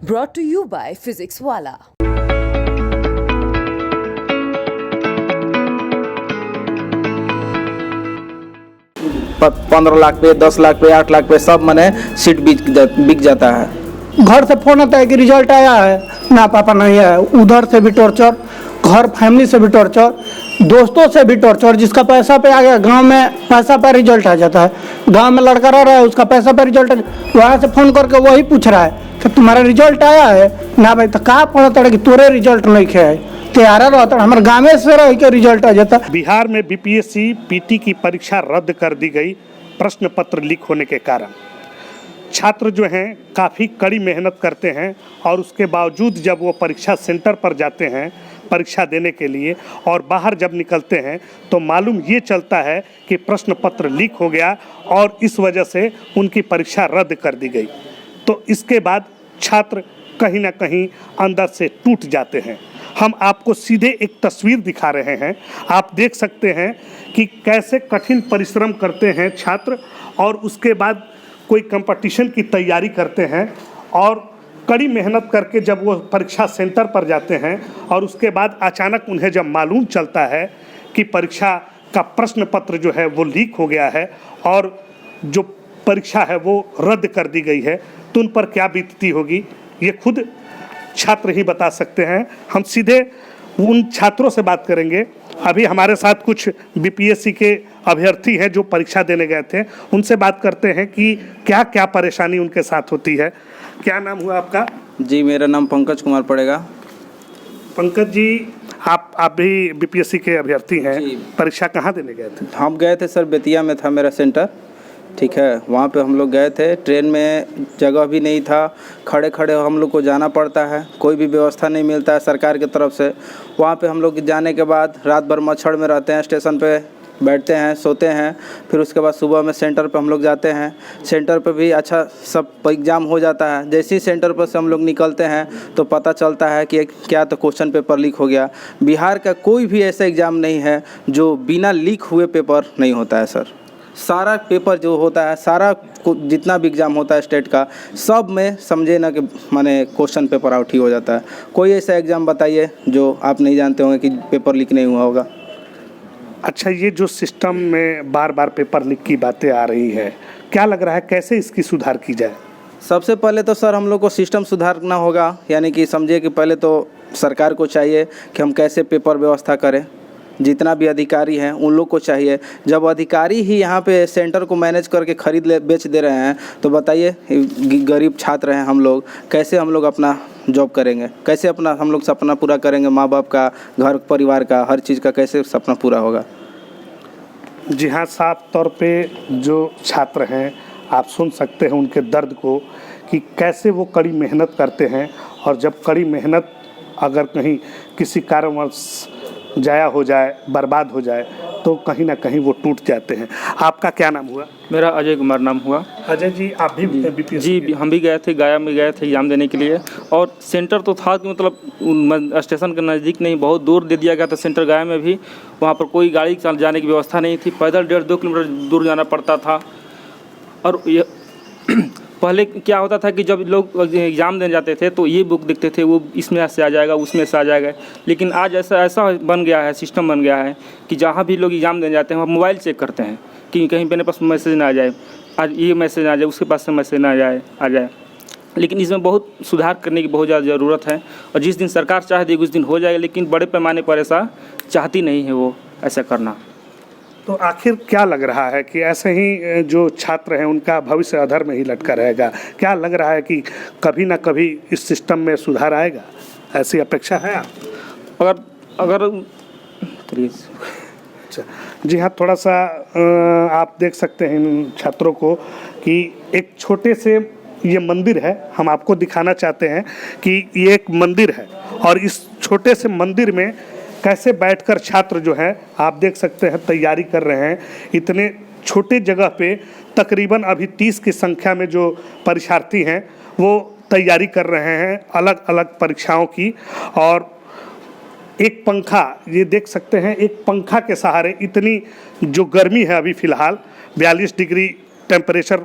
brought to you by Physics Wala. 15 lakh पे, 10 लाख पे, 8 लाख पे सब मने सीट बिक जाता है। घर से फोन आता है कि रिजल्ट आया है, ना पापा नहीं आया। उधर से भी टॉर्चर, घर फैमिली से भी टॉर्चर, दोस्तों से भी टॉर्चर। जिसका पैसा पे आ गया, गांव में पैसा पे रिजल्ट आ जाता है। गांव में लड़का रह रहा है, उसका पैसा पे रिजल्ट वहाँ से फोन करके वही पूछ रहा है कि तुम्हारा रिजल्ट आया है ना भाई। तो कहाँ पढ़ता है कि तोरे रिजल्ट नहीं खे है, तैयारा रहता हमारे गाँव से रह के रिजल्ट आ जाता। बिहार में बीपीएससी पीटी की परीक्षा रद्द कर दी गई प्रश्न पत्र लीक होने के कारण। छात्र जो हैं काफ़ी कड़ी मेहनत करते हैं और उसके बावजूद जब वो परीक्षा सेंटर पर जाते हैं परीक्षा देने के लिए और बाहर जब निकलते हैं तो मालूम ये चलता है कि प्रश्न पत्र लीक हो गया और इस वजह से उनकी परीक्षा रद्द कर दी गई। तो इसके बाद छात्र कहीं ना कहीं अंदर से टूट जाते हैं। हम आपको सीधे एक तस्वीर दिखा रहे हैं, आप देख सकते हैं कि कैसे कठिन परिश्रम करते हैं छात्र और उसके बाद कोई कंपटीशन की तैयारी करते हैं और कड़ी मेहनत करके जब वो परीक्षा सेंटर पर जाते हैं और उसके बाद अचानक उन्हें जब मालूम चलता है कि परीक्षा का प्रश्न पत्र जो है वो लीक हो गया है और जो परीक्षा है वो रद्द कर दी गई है, तो उन पर क्या बीतती होगी ये खुद छात्र ही बता सकते हैं। हम सीधे उन छात्रों से बात करेंगे। अभी हमारे साथ कुछ बीपीएससी के अभ्यर्थी हैं जो परीक्षा देने गए थे, उनसे बात करते हैं कि क्या क्या परेशानी उनके साथ होती है। क्या नाम हुआ आपका? जी, मेरा नाम पंकज कुमार पड़ेगा। पंकज जी, आप भी बीपीएससी के अभ्यर्थी हैं, परीक्षा कहाँ देने गए थे? हम गए थे सर, बेतिया में था मेरा सेंटर, ठीक है। वहाँ पे हम लोग गए थे, ट्रेन में जगह भी नहीं था, खड़े खड़े हम लोग को जाना पड़ता है, कोई भी व्यवस्था नहीं मिलता है सरकार की तरफ से। वहाँ पे हम लोग जाने के बाद रात भर मच्छर में रहते हैं, स्टेशन पे बैठते हैं, सोते हैं। फिर उसके बाद सुबह में सेंटर पे हम लोग जाते हैं। सेंटर पे भी अच्छा सब एग्ज़ाम हो जाता है। जैसे ही सेंटर पर से हम लोग निकलते हैं तो पता चलता है कि क्या तो क्वेश्चन पेपर लीक हो गया। बिहार का कोई भी ऐसा एग्ज़ाम नहीं है जो बिना लीक हुए पेपर नहीं होता है सर। सारा पेपर जो होता है, सारा जितना भी एग्ज़ाम होता है स्टेट का, सब में समझे ना कि माने क्वेश्चन पेपर आउट ही हो जाता है। कोई ऐसा एग्ज़ाम बताइए जो आप नहीं जानते होंगे कि पेपर लीक नहीं हुआ होगा। अच्छा, ये जो सिस्टम में बार बार पेपर लीक की बातें आ रही है, क्या लग रहा है कैसे इसकी सुधार की जाए? सबसे पहले तो सर हम लोग को सिस्टम सुधारना होगा, यानी कि समझिए कि पहले तो सरकार को चाहिए कि हम कैसे पेपर व्यवस्था करें। जितना भी अधिकारी हैं उन लोग को चाहिए। जब अधिकारी ही यहाँ पे सेंटर को मैनेज करके बेच दे रहे हैं तो बताइए गरीब छात्र हैं हम लोग, कैसे हम लोग अपना जॉब करेंगे, कैसे अपना हम लोग सपना पूरा करेंगे, माँ बाप का, घर परिवार का, हर चीज़ का कैसे सपना पूरा होगा। जी हाँ, साफ तौर पे जो छात्र हैं आप सुन सकते हैं उनके दर्द को कि कैसे वो कड़ी मेहनत करते हैं और जब कड़ी मेहनत अगर कहीं किसी कारणवश जाया हो जाए, बर्बाद हो जाए तो कहीं ना कहीं वो टूट जाते हैं। आपका क्या नाम हुआ? मेरा अजय कुमार नाम हुआ। अजय जी, आप भी बीपीएससी? जी, हम भी गए थे, गया में गए थे एग्ज़ाम देने के लिए और सेंटर तो था कि मतलब स्टेशन के नज़दीक नहीं, बहुत दूर दे दिया गया था सेंटर गया में भी। वहाँ पर कोई गाड़ी जाने की व्यवस्था नहीं थी, पैदल 1.5-2 किलोमीटर दूर जाना पड़ता था। और पहले क्या होता था कि जब लोग एग्ज़ाम देने जाते थे तो ये बुक देखते थे, वो इसमें से आ जाएगा, उसमें से आ जाएगा। लेकिन आज ऐसा बन गया है, सिस्टम बन गया है कि जहाँ भी लोग एग्ज़ाम देने जाते हैं वहाँ मोबाइल चेक करते हैं कि कहीं मेरे पास मैसेज ना आ जाए, आज ये मैसेज आ जाए, उसके पास से मैसेज ना आ जाए। लेकिन इसमें बहुत सुधार करने की बहुत ज़्यादा ज़रूरत है और जिस दिन सरकार चाह देगी उस दिन हो जाएगा, लेकिन बड़े पैमाने पर ऐसा चाहती नहीं है वो ऐसा करना। तो आखिर क्या लग रहा है कि ऐसे ही जो छात्र हैं उनका भविष्य अधर में ही लटका रहेगा? क्या लग रहा है कि कभी ना कभी इस सिस्टम में सुधार आएगा, ऐसी अपेक्षा है आप? अगर अच्छा, जी हाँ, थोड़ा सा आप देख सकते हैं इन छात्रों को कि एक छोटे से ये मंदिर है, हम आपको दिखाना चाहते हैं कि ये एक मंदिर है और इस छोटे से मंदिर में कैसे बैठकर छात्र जो हैं आप देख सकते हैं तैयारी कर रहे हैं। इतने छोटे जगह पे तकरीबन अभी 30 की संख्या में जो परीक्षार्थी हैं वो तैयारी कर रहे हैं अलग अलग परीक्षाओं की। और एक पंखा, ये देख सकते हैं, एक पंखा के सहारे इतनी जो गर्मी है अभी फ़िलहाल 42 डिग्री टेम्परेचर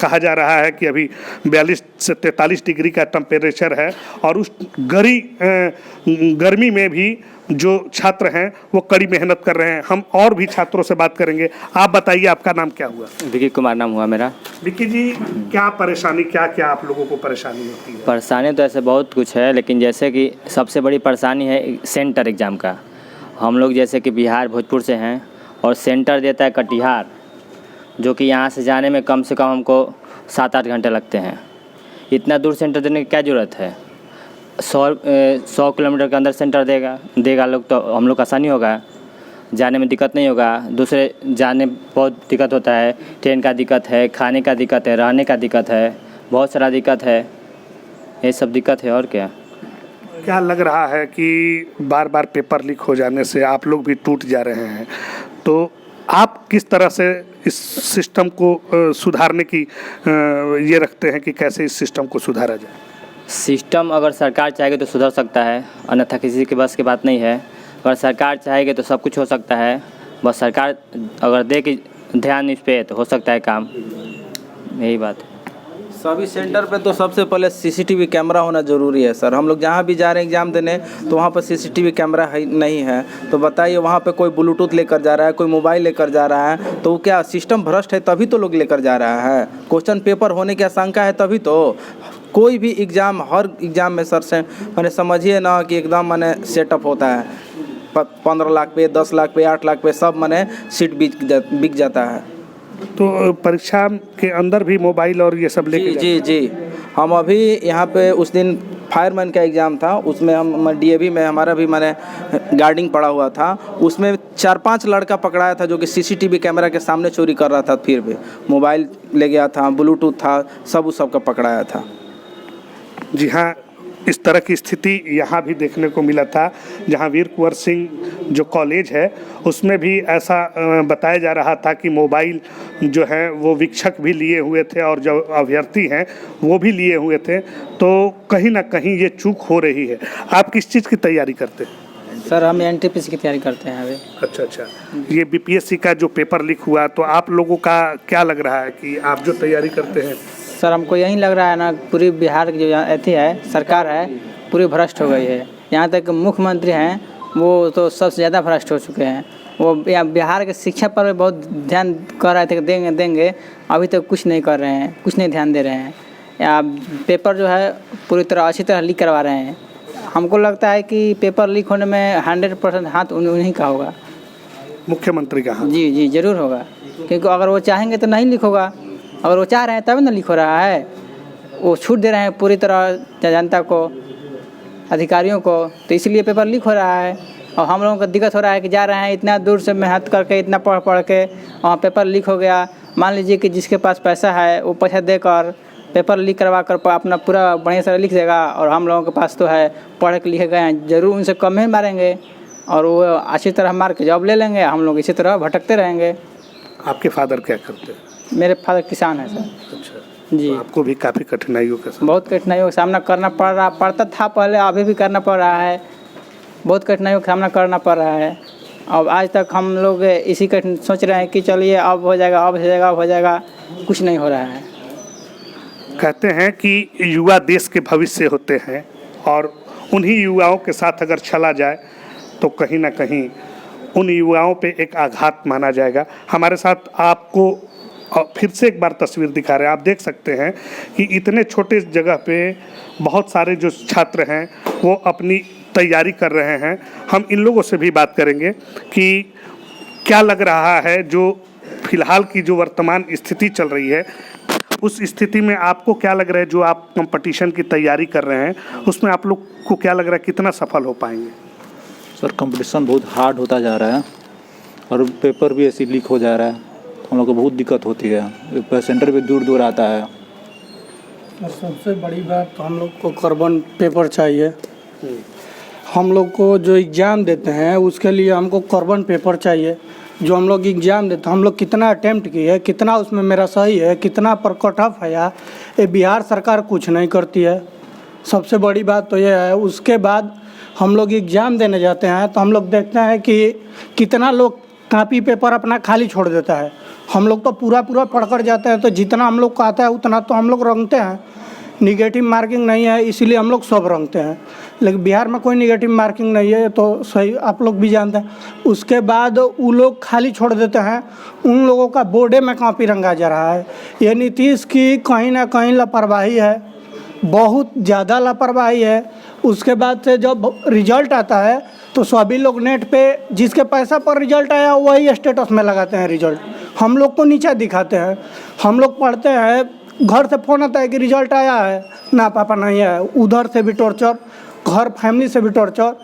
कहा जा रहा है कि अभी 42 से 43 डिग्री का टेम्परेचर है, और उस गर्मी में भी जो छात्र हैं वो कड़ी मेहनत कर रहे हैं। हम और भी छात्रों से बात करेंगे। आप बताइए, आपका नाम क्या हुआ? विकी कुमार नाम हुआ मेरा। विकी जी, क्या परेशानी, क्या क्या आप लोगों को परेशानी होती है? परेशानी तो ऐसे बहुत कुछ है, लेकिन जैसे कि सबसे बड़ी परेशानी है सेंटर एग्ज़ाम का। हम लोग जैसे कि बिहार भोजपुर से हैं और सेंटर देता है कटिहार, जो कि यहाँ से जाने में कम से कम हमको 7-8 घंटे लगते हैं। इतना दूर सेंटर देने की क्या ज़रूरत है? 100 किलोमीटर के अंदर सेंटर देगा लोग, तो हम लोग आसानी होगा, जाने में दिक्कत नहीं होगा। दूसरे जाने में बहुत दिक्कत होता है, ट्रेन का दिक्कत है, खाने का दिक्कत है, रहने का दिक्कत है, बहुत सारा दिक्कत है, ये सब दिक्कत है। और क्या लग रहा है कि बार बार पेपर लीक हो जाने से आप लोग भी टूट जा रहे हैं, तो आप किस तरह से इस सिस्टम को सुधारने की ये रखते हैं कि कैसे इस सिस्टम को सुधारा जाए? सिस्टम अगर सरकार चाहेगी तो सुधर सकता है, अन्यथा किसी के बस की बात नहीं है। अगर सरकार चाहेगी तो सब कुछ हो सकता है, बस सरकार अगर दे कि ध्यान इस पे तो हो सकता है काम, यही बात है। सभी सेंटर पे तो सबसे पहले सीसीटीवी कैमरा होना ज़रूरी है सर। हम लोग जहाँ भी जा रहे हैं एग्ज़ाम देने, तो वहाँ पर सीसीटीवी कैमरा है नहीं है, तो बताइए वहाँ पे कोई ब्लूटूथ लेकर जा रहा है, कोई मोबाइल लेकर जा रहा है, तो क्या सिस्टम भ्रष्ट है? तभी तो लोग लेकर जा रहा है। क्वेश्चन पेपर होने की आशंका है, तभी तो कोई भी एग्ज़ाम, हर एग्ज़ाम में सर से मैंने समझिए ना कि एकदम मैंने सेटअप होता है 15 लाख पे, 10 लाख पे, 8 लाख पे, सब मैंने सीट बिक जाता है। तो परीक्षा के अंदर भी मोबाइल और ये सब लेके जी हम अभी यहाँ पे उस दिन फायरमैन का एग्ज़ाम था, उसमें हम डीएवी में हमारा भी मैंने गार्डिंग पड़ा हुआ था, उसमें 4-5 लड़का पकड़ाया था जो कि सीसीटीवी कैमरा के सामने चोरी कर रहा था, फिर भी मोबाइल ले गया था, ब्लूटूथ था, सब उस सब का पकड़ाया था। जी हाँ, इस तरह की स्थिति यहाँ भी देखने को मिला था, जहाँ वीर कुंवर सिंह जो कॉलेज है उसमें भी ऐसा बताया जा रहा था कि मोबाइल जो है वो वीक्षक भी लिए हुए थे और जो अभ्यर्थी हैं वो भी लिए हुए थे। तो कहीं ना कहीं ये चूक हो रही है। आप किस चीज़ की तैयारी करते हैं? सर हम एनटीपीसी की तैयारी करते हैं अभी। अच्छा, ये बीपीएससी का जो पेपर लीक हुआ, तो आप लोगों का क्या लग रहा है कि आप जो तैयारी करते हैं? सर हमको यही लग रहा है ना, पूरी बिहार की जो अथी है सरकार है पूरी भ्रष्ट हो गई है। यहाँ तक मुख्यमंत्री हैं वो तो सबसे ज़्यादा भ्रष्ट हो चुके हैं। वो बिहार के शिक्षा पर बहुत ध्यान कर रहे थे कि देंगे, अभी तक कुछ नहीं कर रहे हैं, कुछ नहीं ध्यान दे रहे हैं। या पेपर जो है पूरी तरह अच्छी तरह लीक करवा रहे हैं। हमको लगता है कि पेपर लीक होने में 100% हाथ उन्हीं का होगा, मुख्यमंत्री का हाथ। जी ज़रूर होगा, क्योंकि अगर वो चाहेंगे तो नहीं लीक होगा, अगर वो चाह रहे हैं तब ना लीक हो रहा है। वो छूट दे रहे हैं पूरी तरह जनता को, अधिकारियों को, तो इसलिए पेपर लीक हो रहा है। और हम लोगों को दिक्कत हो रहा है कि जा रहे हैं इतना दूर से मेहनत करके, इतना पढ़ के, वहाँ पेपर लीक हो गया। मान लीजिए कि जिसके पास पैसा है वो पैसा देकर पेपर लीक करवा कर अपना पूरा बढ़िया से लिख देगा, और हम लोगों के पास तो है पढ़ के लिखे गए हैं, ज़रूर उनसे कम ही मारेंगे और वो अच्छी तरह मार के जॉब ले लेंगे। हम लोग इसी तरह भटकते रहेंगे। आपके फादर क्या करते हैं? मेरे फादर किसान हैं सर। अच्छा जी। तो आपको भी काफ़ी कठिनाइयों का बहुत कठिनाइयों का सामना करना पड़ता था पहले, अभी भी करना पड़ रहा है। बहुत कठिनाइयों का सामना करना पड़ रहा है। अब आज तक हम लोग इसी का सोच रहे हैं कि चलिए अब हो जाएगा, अब हो जाएगा, अब हो जाएगा, कुछ नहीं हो रहा है। कहते हैं कि युवा देश के भविष्य होते हैं, और उन्हीं युवाओं के साथ अगर चला जाए तो कहीं ना कहीं उन युवाओं पे एक आघात माना जाएगा। हमारे साथ आपको फिर से एक बार तस्वीर दिखा रहे हैं। आप देख सकते हैं कि इतने छोटे जगह पे बहुत सारे जो छात्र हैं वो अपनी तैयारी कर रहे हैं। हम इन लोगों से भी बात करेंगे कि क्या लग रहा है, जो फिलहाल की जो वर्तमान स्थिति चल रही है, उस स्थिति में आपको क्या लग रहा है? जो आप कंपटीशन की तैयारी कर रहे हैं उसमें आप लोग को क्या लग रहा है, कितना सफल हो पाएंगे? सर कंपटीशन बहुत हार्ड होता जा रहा है और पेपर भी ऐसे लीक हो जा रहा है, तो हम लोग को बहुत दिक्कत होती है। सेंटर भी दूर दूर आता है। और सबसे बड़ी बात तो हम लोग को कार्बन पेपर चाहिए। हम लोग को जो एग्ज़ाम देते हैं उसके लिए हमको कार्बन पेपर चाहिए। जो हम लोग एग्ज़ाम देते हैं, हम लोग कितना अटैम्प्ट किए, कितना उसमें मेरा सही है, कितना पर कट ऑफ है, ये बिहार सरकार कुछ नहीं करती है। सबसे बड़ी बात तो ये है। उसके बाद हम लोग एग्ज़ाम देने जाते हैं तो हम लोग देखते हैं कि कितना लोग कापी पेपर अपना खाली छोड़ देता है। हम लोग तो पूरा पूरा पढ़ कर जाते हैं, तो जितना हम लोग को आता है उतना तो हम लोग रंगते हैं। निगेटिव मार्किंग नहीं है इसीलिए हम लोग सब रंगते हैं, लेकिन बिहार में कोई निगेटिव मार्किंग नहीं है, तो सही आप लोग भी जानते हैं। उसके बाद वो लोग खाली छोड़ देते हैं, उन लोगों का बोर्डे में कॉपी रंगा जा रहा है। ये नीतीश की कहीं ना कहीं लापरवाही है, बहुत ज़्यादा लापरवाही है। उसके बाद से जब रिजल्ट आता है तो सभी लोग नेट पे जिसके पैसा पर रिजल्ट आया वही स्टेटस में लगाते हैं रिजल्ट, हम लोग को नीचा दिखाते हैं। हम लोग पढ़ते हैं, घर से फ़ोन आता है कि रिजल्ट आया है, ना पापा नहीं है। उधर से भी टॉर्चर, घर फैमिली से भी टॉर्चर,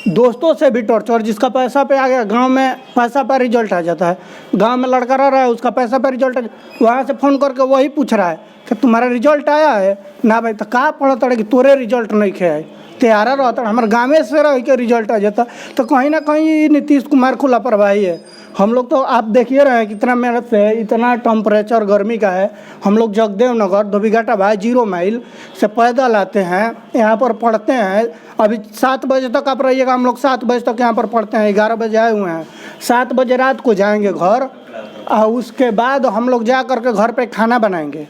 दोस्तों से भी टॉर्चर। जिसका पैसा पे आ गया, गांव में पैसा पर रिजल्ट आ जाता है, गांव में लड़का रह रहा है उसका पैसा पर रिजल्ट वहाँ से फ़ोन करके वही पूछ रहा है कि तुम्हारा रिजल्ट आया है ना भाई, तो कहाँ पढ़ता है कि तोरे रिजल्ट नहीं खे तैयारा रहता है, हमारे गाँव से रह के रिजल्ट आ जाता। तो कहीं ना कहीं नीतीश कुमार को लापरवाही है। हम लोग तो आप देखिए रहे हैं कितना मेहनत से, इतना टेम्परेचर गर्मी का है, हम लोग जगदेव नगर धोबीघाटा भाई 0 माइल से पैदल आते हैं, यहाँ पर पढ़ते हैं। अभी 7 बजे तक आप रहिएगा, हम लोग 7 बजे तक यहाँ पर पढ़ते हैं, 11 बजे आए हुए हैं, 7 बजे रात को जाएंगे घर। और उसके बाद हम लोग जा करके घर पे खाना बनाएंगे,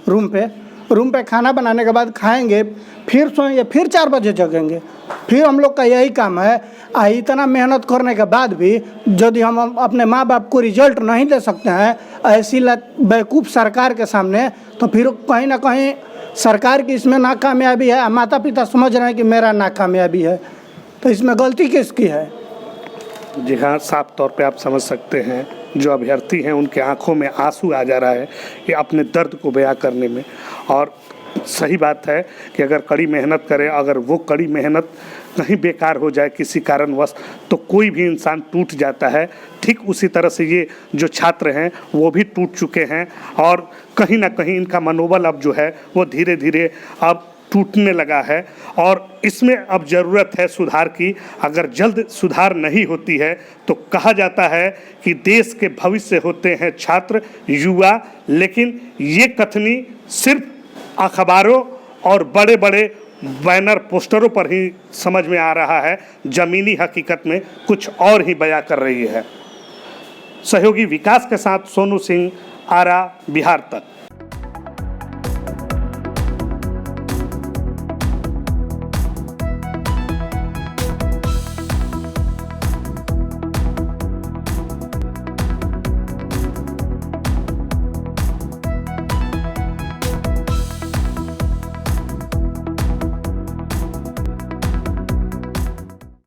रूम पे खाना बनाने के बाद खाएंगे, फिर सोएंगे, फिर 4 बजे जगेंगे। फिर हम लोग का यही काम है। इतना मेहनत करने के बाद भी यदि हम अपने माँ बाप को रिजल्ट नहीं दे सकते हैं ऐसी बेवकूफ़ सरकार के सामने, तो फिर कहीं ना कहीं सरकार की इसमें नाकामयाबी है। माता पिता समझ रहे हैं कि मेरा नाकामयाबी है, तो इसमें गलती किसकी है? जी हाँ, साफ तौर पे आप समझ सकते हैं जो अभ्यर्थी हैं उनके आंखों में आंसू आ जा रहा है ये अपने दर्द को बयां करने में। और सही बात है कि अगर कड़ी मेहनत करें, अगर वो कड़ी मेहनत कहीं बेकार हो जाए किसी कारणवश, तो कोई भी इंसान टूट जाता है। ठीक उसी तरह से ये जो छात्र हैं वो भी टूट चुके हैं और कहीं ना कहीं इनका मनोबल अब जो है वो धीरे धीरे अब टूटने लगा है। और इसमें अब ज़रूरत है सुधार की। अगर जल्द सुधार नहीं होती है तो कहा जाता है कि देश के भविष्य होते हैं छात्र युवा, लेकिन ये कथनी सिर्फ अखबारों और बड़े बड़े बैनर पोस्टरों पर ही समझ में आ रहा है, ज़मीनी हकीकत में कुछ और ही बयां कर रही है। सहयोगी विकास के साथ सोनू सिंह, आरा, बिहार तक।